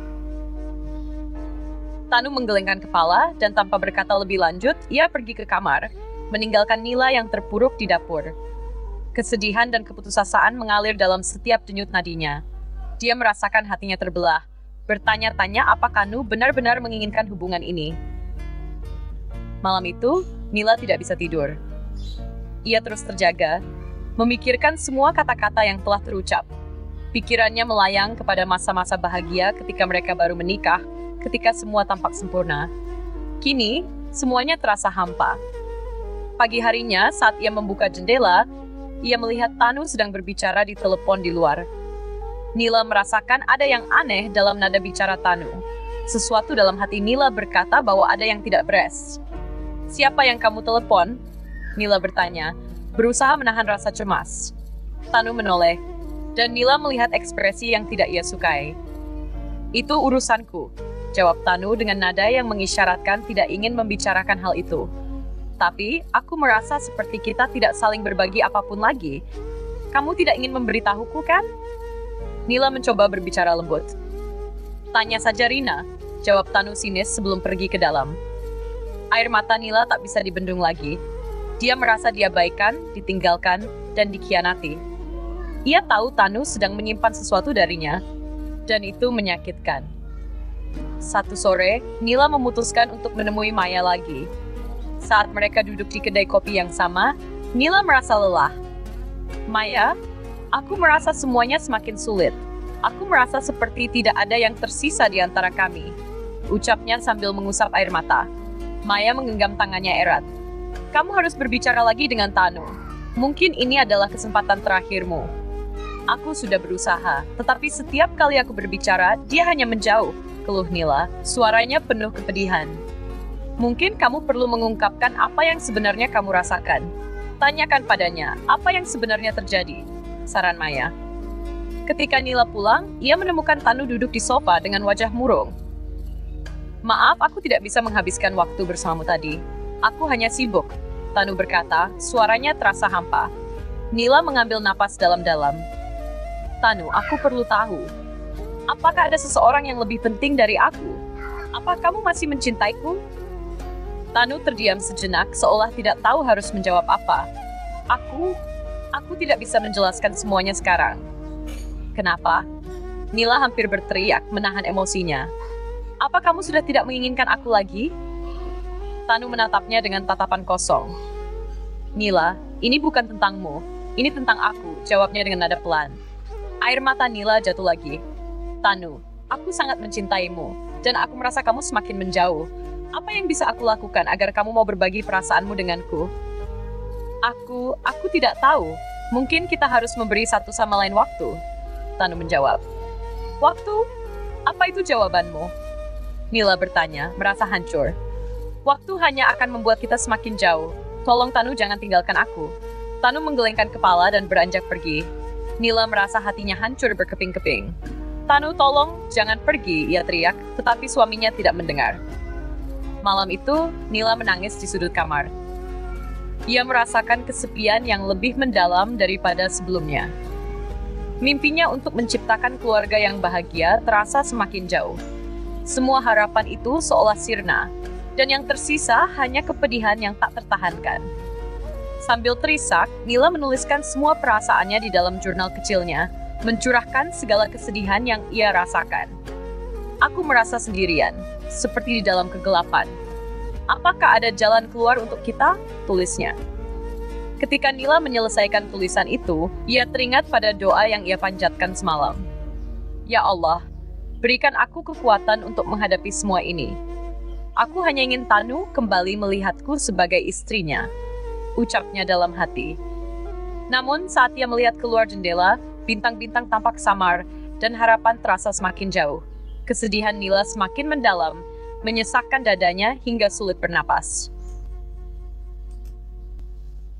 Tanu menggelengkan kepala, dan tanpa berkata lebih lanjut, ia pergi ke kamar, meninggalkan Nila yang terpuruk di dapur. Kesedihan dan keputusasaan mengalir dalam setiap denyut nadinya. Dia merasakan hatinya terbelah, bertanya-tanya apakah Tanu benar-benar menginginkan hubungan ini. Malam itu, Nila tidak bisa tidur. Ia terus terjaga, memikirkan semua kata-kata yang telah terucap. Pikirannya melayang kepada masa-masa bahagia ketika mereka baru menikah, ketika semua tampak sempurna. Kini, semuanya terasa hampa. Pagi harinya, saat ia membuka jendela, ia melihat Tanu sedang berbicara di telepon di luar. Nila merasakan ada yang aneh dalam nada bicara Tanu. Sesuatu dalam hati Nila berkata bahwa ada yang tidak beres. "Siapa yang kamu telepon?" Nila bertanya, berusaha menahan rasa cemas. Tanu menoleh, dan Nila melihat ekspresi yang tidak ia sukai. "Itu urusanku," jawab Tanu dengan nada yang mengisyaratkan tidak ingin membicarakan hal itu. "Tapi, aku merasa seperti kita tidak saling berbagi apapun lagi. Kamu tidak ingin memberitahuku, kan?" Nila mencoba berbicara lembut. "Tanya saja Rina," jawab Tanu sinis sebelum pergi ke dalam. Air mata Nila tak bisa dibendung lagi. Dia merasa diabaikan, ditinggalkan, dan dikhianati. Ia tahu Tanu sedang menyimpan sesuatu darinya, dan itu menyakitkan. Satu sore, Nila memutuskan untuk menemui Maya lagi. Saat mereka duduk di kedai kopi yang sama, Nila merasa lelah. "Maya, aku merasa semuanya semakin sulit. Aku merasa seperti tidak ada yang tersisa di antara kami. Ucapnya sambil mengusap air mata. Maya menggenggam tangannya erat. Kamu harus berbicara lagi dengan Tanu. Mungkin ini adalah kesempatan terakhirmu. Aku sudah berusaha, tetapi setiap kali aku berbicara, dia hanya menjauh, keluh Nila, suaranya penuh kepedihan. Mungkin kamu perlu mengungkapkan apa yang sebenarnya kamu rasakan. Tanyakan padanya, apa yang sebenarnya terjadi, saran Maya. Ketika Nila pulang, ia menemukan Tanu duduk di sofa dengan wajah murung. Maaf, aku tidak bisa menghabiskan waktu bersamamu tadi. Aku hanya sibuk, Tanu berkata, suaranya terasa hampa. Nila mengambil napas dalam-dalam. Tanu, aku perlu tahu. Apakah ada seseorang yang lebih penting dari aku? Apa kamu masih mencintaiku? Tanu terdiam sejenak, seolah tidak tahu harus menjawab apa. Aku tidak bisa menjelaskan semuanya sekarang. Kenapa? Nila hampir berteriak, menahan emosinya. Apa kamu sudah tidak menginginkan aku lagi? Tanu menatapnya dengan tatapan kosong. Nila, ini bukan tentangmu. Ini tentang aku, jawabnya dengan nada pelan. Air mata Nila jatuh lagi. Tanu, aku sangat mencintaimu, dan aku merasa kamu semakin menjauh. Apa yang bisa aku lakukan agar kamu mau berbagi perasaanmu denganku? Aku tidak tahu. Mungkin kita harus memberi satu sama lain waktu. Tanu menjawab. Waktu? Apa itu jawabanmu? Nila bertanya, merasa hancur. Waktu hanya akan membuat kita semakin jauh. Tolong Tanu jangan tinggalkan aku. Tanu menggelengkan kepala dan beranjak pergi. Nila merasa hatinya hancur berkeping-keping. Tanu tolong, jangan pergi, ia teriak, tetapi suaminya tidak mendengar. Malam itu, Nila menangis di sudut kamar. Ia merasakan kesepian yang lebih mendalam daripada sebelumnya. Mimpinya untuk menciptakan keluarga yang bahagia terasa semakin jauh. Semua harapan itu seolah sirna, dan yang tersisa hanya kepedihan yang tak tertahankan. Sambil terisak, Nila menuliskan semua perasaannya di dalam jurnal kecilnya, mencurahkan segala kesedihan yang ia rasakan. Aku merasa sendirian, seperti di dalam kegelapan. Apakah ada jalan keluar untuk kita? Tulisnya. Ketika Nila menyelesaikan tulisan itu, ia teringat pada doa yang ia panjatkan semalam. Ya Allah, berikan aku kekuatan untuk menghadapi semua ini. Aku hanya ingin Tanu kembali melihatku sebagai istrinya, ucapnya dalam hati. Namun saat ia melihat keluar jendela, bintang-bintang tampak samar dan harapan terasa semakin jauh. Kesedihan Nila semakin mendalam, menyesakkan dadanya hingga sulit bernapas.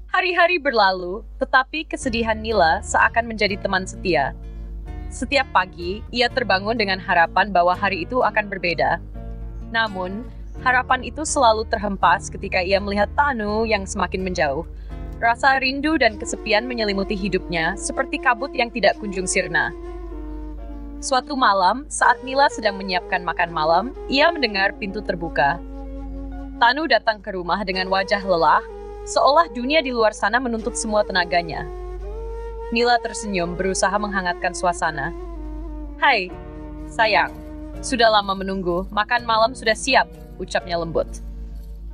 Hari-hari berlalu, tetapi kesedihan Nila seakan menjadi teman setia. Setiap pagi, ia terbangun dengan harapan bahwa hari itu akan berbeda. Namun, harapan itu selalu terhempas ketika ia melihat Tanu yang semakin menjauh. Rasa rindu dan kesepian menyelimuti hidupnya, seperti kabut yang tidak kunjung sirna. Suatu malam, saat Nila sedang menyiapkan makan malam, ia mendengar pintu terbuka. Tanu datang ke rumah dengan wajah lelah, seolah dunia di luar sana menuntut semua tenaganya. Nila tersenyum, berusaha menghangatkan suasana. Hai, sayang. Sudah lama menunggu, makan malam sudah siap, ucapnya lembut.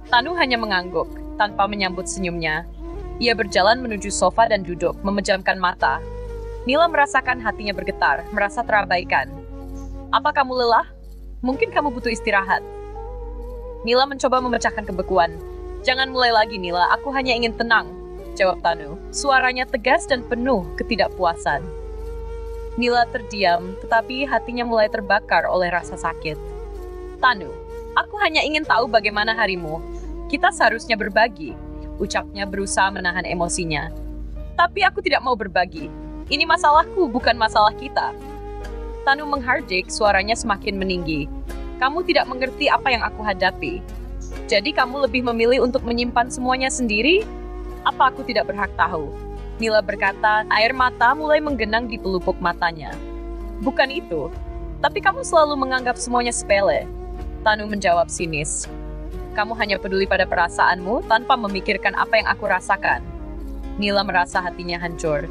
Tanu hanya mengangguk, tanpa menyambut senyumnya. Ia berjalan menuju sofa dan duduk, memejamkan mata. Nila merasakan hatinya bergetar, merasa terabaikan. Apa kamu lelah? Mungkin kamu butuh istirahat. Nila mencoba memecahkan kebekuan. Jangan mulai lagi, Nila. Aku hanya ingin tenang, jawab Tanu. Suaranya tegas dan penuh ketidakpuasan. Nila terdiam, tetapi hatinya mulai terbakar oleh rasa sakit. Tanu, aku hanya ingin tahu bagaimana harimu. Kita seharusnya berbagi, ucapnya berusaha menahan emosinya. Tapi aku tidak mau berbagi. Ini masalahku, bukan masalah kita. Tanu menghardik, suaranya semakin meninggi. Kamu tidak mengerti apa yang aku hadapi. Jadi kamu lebih memilih untuk menyimpan semuanya sendiri? Apa aku tidak berhak tahu? Nila berkata, air mata mulai menggenang di pelupuk matanya. Bukan itu, tapi kamu selalu menganggap semuanya sepele. Tanu menjawab sinis. Kamu hanya peduli pada perasaanmu tanpa memikirkan apa yang aku rasakan. Nila merasa hatinya hancur.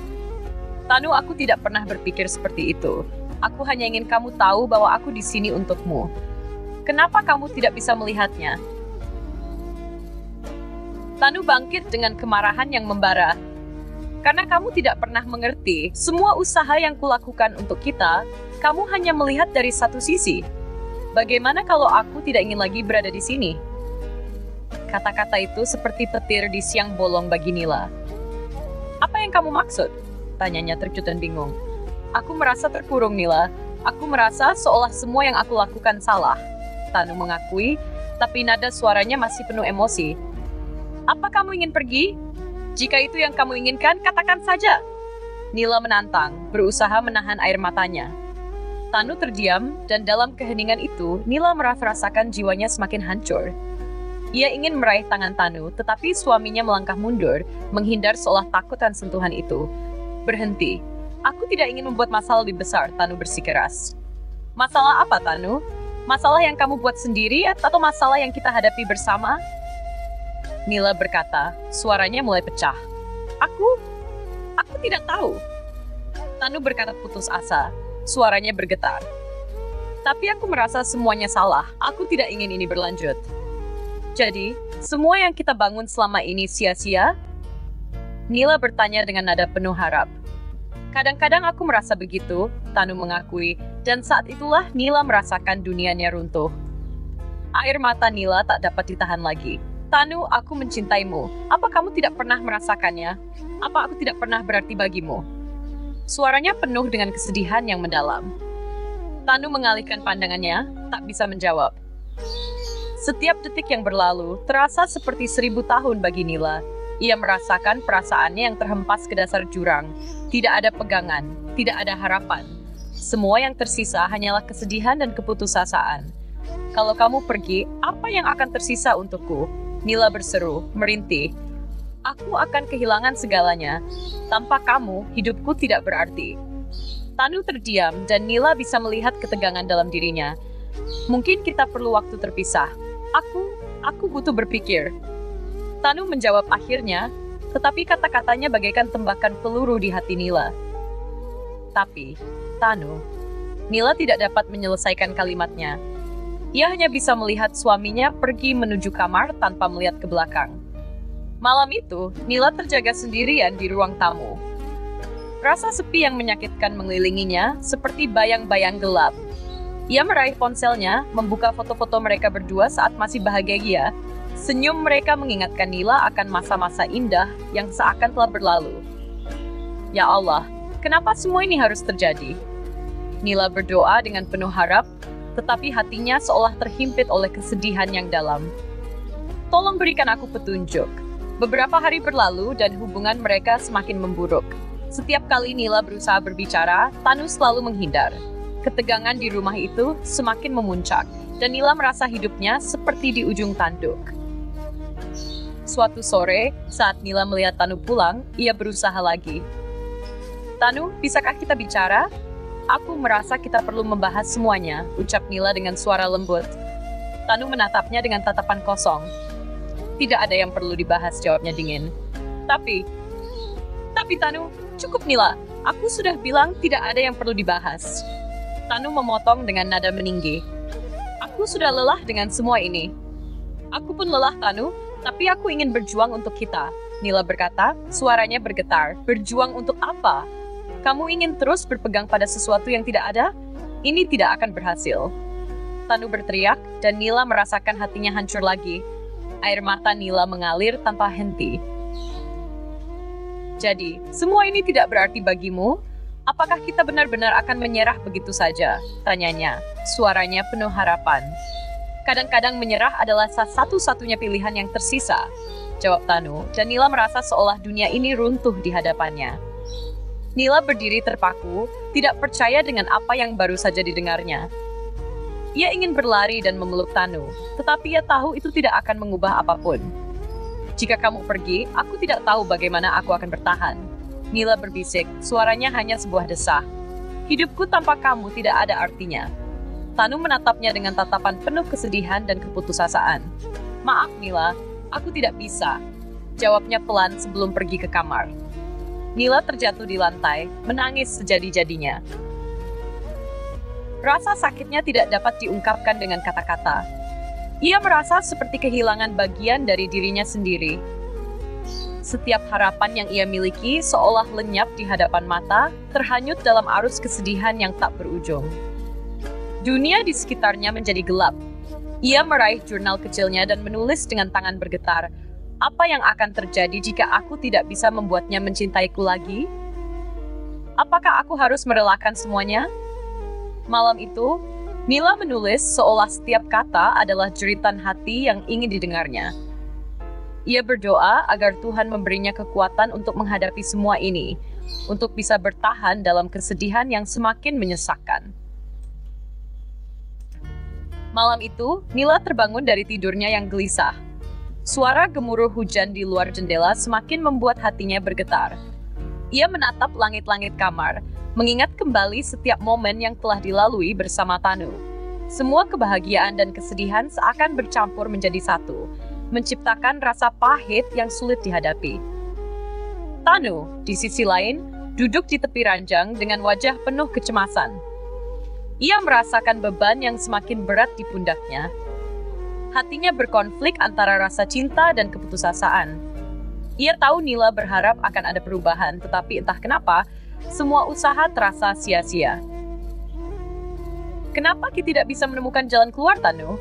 Tanu, aku tidak pernah berpikir seperti itu. Aku hanya ingin kamu tahu bahwa aku di sini untukmu. Kenapa kamu tidak bisa melihatnya? Tanu bangkit dengan kemarahan yang membara. Karena kamu tidak pernah mengerti semua usaha yang kulakukan untuk kita, kamu hanya melihat dari satu sisi. Bagaimana kalau aku tidak ingin lagi berada di sini? Kata-kata itu seperti petir di siang bolong bagi Nila. Apa yang kamu maksud? Tanyanya terkejut dan bingung. Aku merasa terkurung, Nila. Aku merasa seolah semua yang aku lakukan salah. Tanu mengakui, tapi nada suaranya masih penuh emosi. Apa kamu ingin pergi? Jika itu yang kamu inginkan, katakan saja. Nila menantang, berusaha menahan air matanya. Tanu terdiam, dan dalam keheningan itu, Nila merasakan jiwanya semakin hancur. Ia ingin meraih tangan Tanu, tetapi suaminya melangkah mundur, menghindar seolah takut akan sentuhan itu. Berhenti. Aku tidak ingin membuat masalah lebih besar, Tanu bersikeras. Masalah apa, Tanu? Masalah yang kamu buat sendiri atau masalah yang kita hadapi bersama? Nila berkata, suaranya mulai pecah. Aku tidak tahu. Tanu berkata putus asa, suaranya bergetar. Tapi aku merasa semuanya salah, aku tidak ingin ini berlanjut. Jadi, semua yang kita bangun selama ini sia-sia? Nila bertanya dengan nada penuh harap. Kadang-kadang aku merasa begitu, Tanu mengakui, dan saat itulah Nila merasakan dunianya runtuh. Air mata Nila tak dapat ditahan lagi. Tanu, aku mencintaimu. Apa kamu tidak pernah merasakannya? Apa aku tidak pernah berarti bagimu? Suaranya penuh dengan kesedihan yang mendalam. Tanu mengalihkan pandangannya, tak bisa menjawab. Setiap detik yang berlalu terasa seperti 1000 tahun bagi Nila. Ia merasakan perasaannya yang terhempas ke dasar jurang. Tidak ada pegangan, tidak ada harapan. Semua yang tersisa hanyalah kesedihan dan keputusasaan. Kalau kamu pergi, apa yang akan tersisa untukku? Nila berseru, merintih. Aku akan kehilangan segalanya. Tanpa kamu, hidupku tidak berarti. Tanu terdiam dan Nila bisa melihat ketegangan dalam dirinya. Mungkin kita perlu waktu terpisah. Aku butuh berpikir. Tanu menjawab akhirnya, tetapi kata-katanya bagaikan tembakan peluru di hati Nila. Tapi, Tanu, Nila tidak dapat menyelesaikan kalimatnya. Ia hanya bisa melihat suaminya pergi menuju kamar tanpa melihat ke belakang. Malam itu, Nila terjaga sendirian di ruang tamu. Rasa sepi yang menyakitkan mengelilinginya seperti bayang-bayang gelap. Ia meraih ponselnya, membuka foto-foto mereka berdua saat masih bahagia. Senyum mereka mengingatkan Nila akan masa-masa indah yang seakan telah berlalu. Ya Allah, kenapa semua ini harus terjadi? Nila berdoa dengan penuh harap, tetapi hatinya seolah terhimpit oleh kesedihan yang dalam. Tolong berikan aku petunjuk. Beberapa hari berlalu dan hubungan mereka semakin memburuk. Setiap kali Nila berusaha berbicara, Tanu selalu menghindar. Ketegangan di rumah itu semakin memuncak, dan Nila merasa hidupnya seperti di ujung tanduk. Suatu sore, saat Nila melihat Tanu pulang, ia berusaha lagi. Tanu, bisakah kita bicara? Aku merasa kita perlu membahas semuanya, ucap Nila dengan suara lembut. Tanu menatapnya dengan tatapan kosong. Tidak ada yang perlu dibahas, jawabnya dingin. Tapi Tanu, cukup Nila. Aku sudah bilang tidak ada yang perlu dibahas. Tanu memotong dengan nada meninggi. Aku sudah lelah dengan semua ini. Aku pun lelah, Tanu, tapi aku ingin berjuang untuk kita. Nila berkata, suaranya bergetar. Berjuang untuk apa? Kamu ingin terus berpegang pada sesuatu yang tidak ada? Ini tidak akan berhasil. Tanu berteriak, dan Nila merasakan hatinya hancur lagi. Air mata Nila mengalir tanpa henti. Jadi, semua ini tidak berarti bagimu? Apakah kita benar-benar akan menyerah begitu saja? Tanyanya, suaranya penuh harapan. Kadang-kadang menyerah adalah satu-satunya pilihan yang tersisa, jawab Tanu, dan Nila merasa seolah dunia ini runtuh di hadapannya. Nila berdiri terpaku, tidak percaya dengan apa yang baru saja didengarnya. Ia ingin berlari dan memeluk Tanu, tetapi ia tahu itu tidak akan mengubah apapun. Jika kamu pergi, aku tidak tahu bagaimana aku akan bertahan. Nila berbisik, suaranya hanya sebuah desah. Hidupku tanpa kamu tidak ada artinya. Tanu menatapnya dengan tatapan penuh kesedihan dan keputusasaan. Maaf Nila, aku tidak bisa, jawabnya pelan sebelum pergi ke kamar. Nila terjatuh di lantai, menangis sejadi-jadinya. Rasa sakitnya tidak dapat diungkapkan dengan kata-kata. Ia merasa seperti kehilangan bagian dari dirinya sendiri. Setiap harapan yang ia miliki seolah lenyap di hadapan mata, terhanyut dalam arus kesedihan yang tak berujung. Dunia di sekitarnya menjadi gelap. Ia meraih jurnal kecilnya dan menulis dengan tangan bergetar, "Apa yang akan terjadi jika aku tidak bisa membuatnya mencintaiku lagi? Apakah aku harus merelakan semuanya?" Malam itu, Nila menulis seolah setiap kata adalah jeritan hati yang ingin didengarnya. Ia berdoa agar Tuhan memberinya kekuatan untuk menghadapi semua ini, untuk bisa bertahan dalam kesedihan yang semakin menyesakkan. Malam itu, Nila terbangun dari tidurnya yang gelisah. Suara gemuruh hujan di luar jendela semakin membuat hatinya bergetar. Ia menatap langit-langit kamar, mengingat kembali setiap momen yang telah dilalui bersama Tanu. Semua kebahagiaan dan kesedihan seakan bercampur menjadi satu, menciptakan rasa pahit yang sulit dihadapi. Tanu, di sisi lain, duduk di tepi ranjang dengan wajah penuh kecemasan. Ia merasakan beban yang semakin berat di pundaknya. Hatinya berkonflik antara rasa cinta dan keputusasaan. Ia tahu Nila berharap akan ada perubahan, tetapi entah kenapa, semua usaha terasa sia-sia. "Kenapa kita tidak bisa menemukan jalan keluar, Tanu?"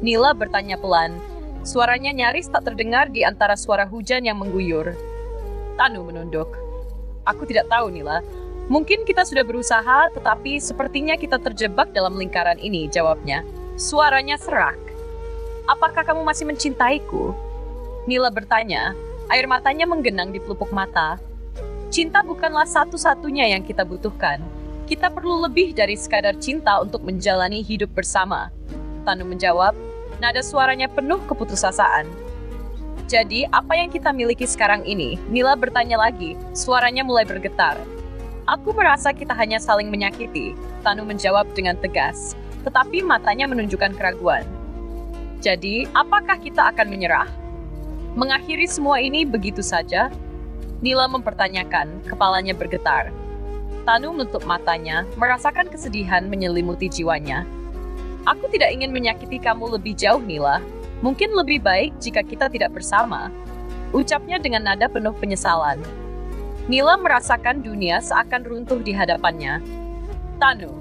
Nila bertanya pelan. Suaranya nyaris tak terdengar di antara suara hujan yang mengguyur. Tanu menunduk. "Aku tidak tahu, Nila. Mungkin kita sudah berusaha, tetapi sepertinya kita terjebak dalam lingkaran ini," jawabnya. Suaranya serak. "Apakah kamu masih mencintaiku?" Nila bertanya. Air matanya menggenang di pelupuk mata. "Cinta bukanlah satu-satunya yang kita butuhkan. Kita perlu lebih dari sekadar cinta untuk menjalani hidup bersama." Tanu menjawab, nada suaranya penuh keputusasaan. "Jadi, apa yang kita miliki sekarang ini?" Nila bertanya lagi, suaranya mulai bergetar. "Aku merasa kita hanya saling menyakiti," Tanu menjawab dengan tegas, tetapi matanya menunjukkan keraguan. "Jadi, apakah kita akan menyerah? Mengakhiri semua ini begitu saja?" Nila mempertanyakan, kepalanya bergetar. Tanu menutup matanya, merasakan kesedihan menyelimuti jiwanya. "Aku tidak ingin menyakiti kamu lebih jauh, Nila. Mungkin lebih baik jika kita tidak bersama," ucapnya dengan nada penuh penyesalan. Nila merasakan dunia seakan runtuh di hadapannya. "Tanu,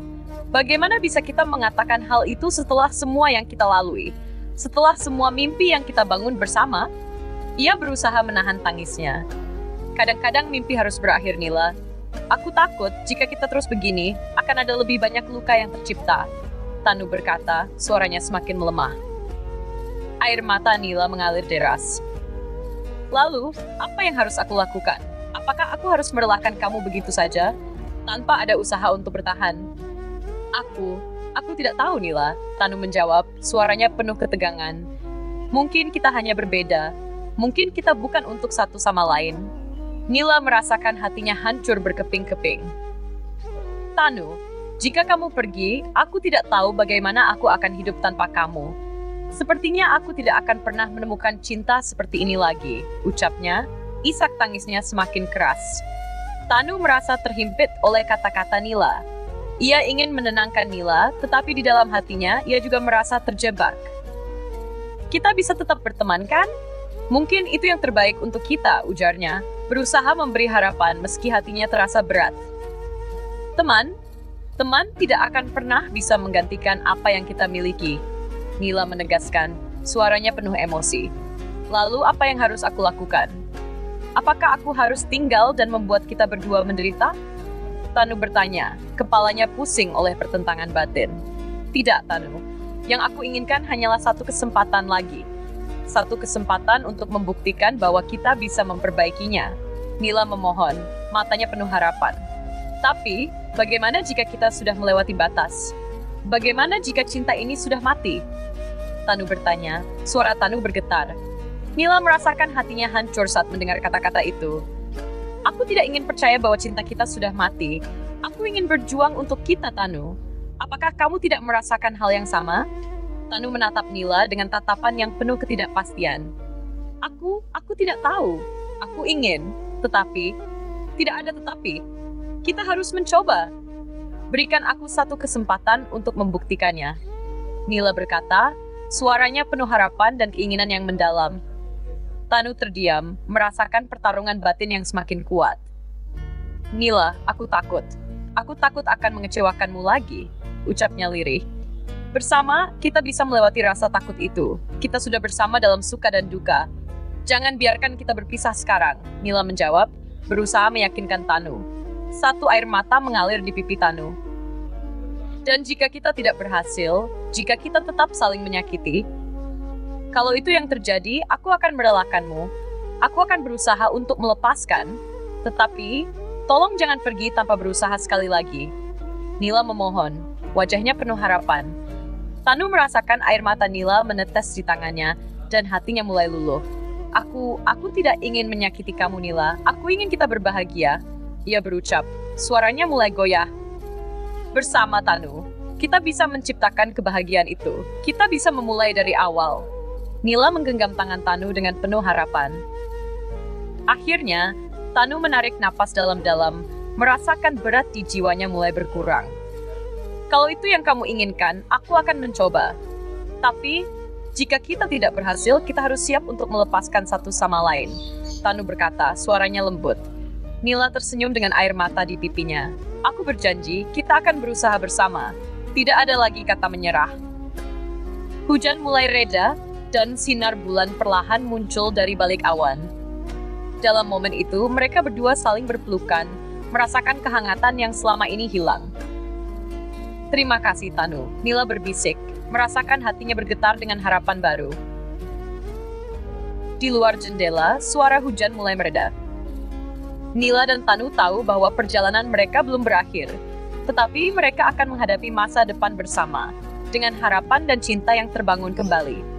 bagaimana bisa kita mengatakan hal itu setelah semua yang kita lalui? Setelah semua mimpi yang kita bangun bersama?" Ia berusaha menahan tangisnya. "Kadang-kadang mimpi harus berakhir, Nila. Aku takut jika kita terus begini, akan ada lebih banyak luka yang tercipta," Tanu berkata, suaranya semakin melemah. Air mata Nila mengalir deras. "Lalu, apa yang harus aku lakukan? Apakah aku harus merelakan kamu begitu saja, tanpa ada usaha untuk bertahan?" Aku tidak tahu, Nila," Tanu menjawab, suaranya penuh ketegangan. "Mungkin kita hanya berbeda. Mungkin kita bukan untuk satu sama lain." Nila merasakan hatinya hancur berkeping-keping. "Tanu, jika kamu pergi, aku tidak tahu bagaimana aku akan hidup tanpa kamu. Sepertinya aku tidak akan pernah menemukan cinta seperti ini lagi," ucapnya. Isak tangisnya semakin keras. Tanu merasa terhimpit oleh kata-kata Nila. Ia ingin menenangkan Nila, tetapi di dalam hatinya ia juga merasa terjebak. "Kita bisa tetap berteman, kan? Mungkin itu yang terbaik untuk kita," ujarnya, berusaha memberi harapan meski hatinya terasa berat. Teman tidak akan pernah bisa menggantikan apa yang kita miliki," Nila menegaskan, suaranya penuh emosi. "Lalu apa yang harus aku lakukan? Apakah aku harus tinggal dan membuat kita berdua menderita?" Tanu bertanya, kepalanya pusing oleh pertentangan batin. "Tidak, Tanu. Yang aku inginkan hanyalah satu kesempatan lagi. Satu kesempatan untuk membuktikan bahwa kita bisa memperbaikinya," Nila memohon, matanya penuh harapan. "Tapi, bagaimana jika kita sudah melewati batas? Bagaimana jika cinta ini sudah mati?" Tanu bertanya, suara Tanu bergetar. Nila merasakan hatinya hancur saat mendengar kata-kata itu. "Aku tidak ingin percaya bahwa cinta kita sudah mati. Aku ingin berjuang untuk kita, Tanu. Apakah kamu tidak merasakan hal yang sama?" Tanu menatap Nila dengan tatapan yang penuh ketidakpastian. Aku tidak tahu. Aku ingin, tetapi tidak ada tetapi. Kita harus mencoba. Berikan aku satu kesempatan untuk membuktikannya," Nila berkata, suaranya penuh harapan dan keinginan yang mendalam. Tanu terdiam, merasakan pertarungan batin yang semakin kuat. Nila, aku takut. Aku takut akan mengecewakanmu lagi, ucapnya lirih. Bersama, kita bisa melewati rasa takut itu. Kita sudah bersama dalam suka dan duka. Jangan biarkan kita berpisah sekarang, Nila menjawab, berusaha meyakinkan Tanu. Satu air mata mengalir di pipi Tanu. Dan jika kita tidak berhasil, jika kita tetap saling menyakiti, kalau itu yang terjadi, aku akan merelakanmu. Aku akan berusaha untuk melepaskan. Tetapi, tolong jangan pergi tanpa berusaha sekali lagi. Nila memohon, wajahnya penuh harapan. Tanu merasakan air mata Nila menetes di tangannya, dan hatinya mulai luluh. Aku tidak ingin menyakiti kamu, Nila. Aku ingin kita berbahagia. Ia berucap, suaranya mulai goyah. Bersama Tanu, kita bisa menciptakan kebahagiaan itu. Kita bisa memulai dari awal. Nila menggenggam tangan Tanu dengan penuh harapan. Akhirnya, Tanu menarik napas dalam-dalam, merasakan berat di jiwanya mulai berkurang. Kalau itu yang kamu inginkan, aku akan mencoba. Tapi, jika kita tidak berhasil, kita harus siap untuk melepaskan satu sama lain. Tanu berkata, suaranya lembut. Nila tersenyum dengan air mata di pipinya. Aku berjanji, kita akan berusaha bersama. Tidak ada lagi kata menyerah. Hujan mulai reda, dan sinar bulan perlahan muncul dari balik awan. Dalam momen itu, mereka berdua saling berpelukan, merasakan kehangatan yang selama ini hilang. Terima kasih, Tanu, Nila berbisik, merasakan hatinya bergetar dengan harapan baru. Di luar jendela, suara hujan mulai mereda. Nila dan Tanu tahu bahwa perjalanan mereka belum berakhir, tetapi mereka akan menghadapi masa depan bersama, dengan harapan dan cinta yang terbangun kembali.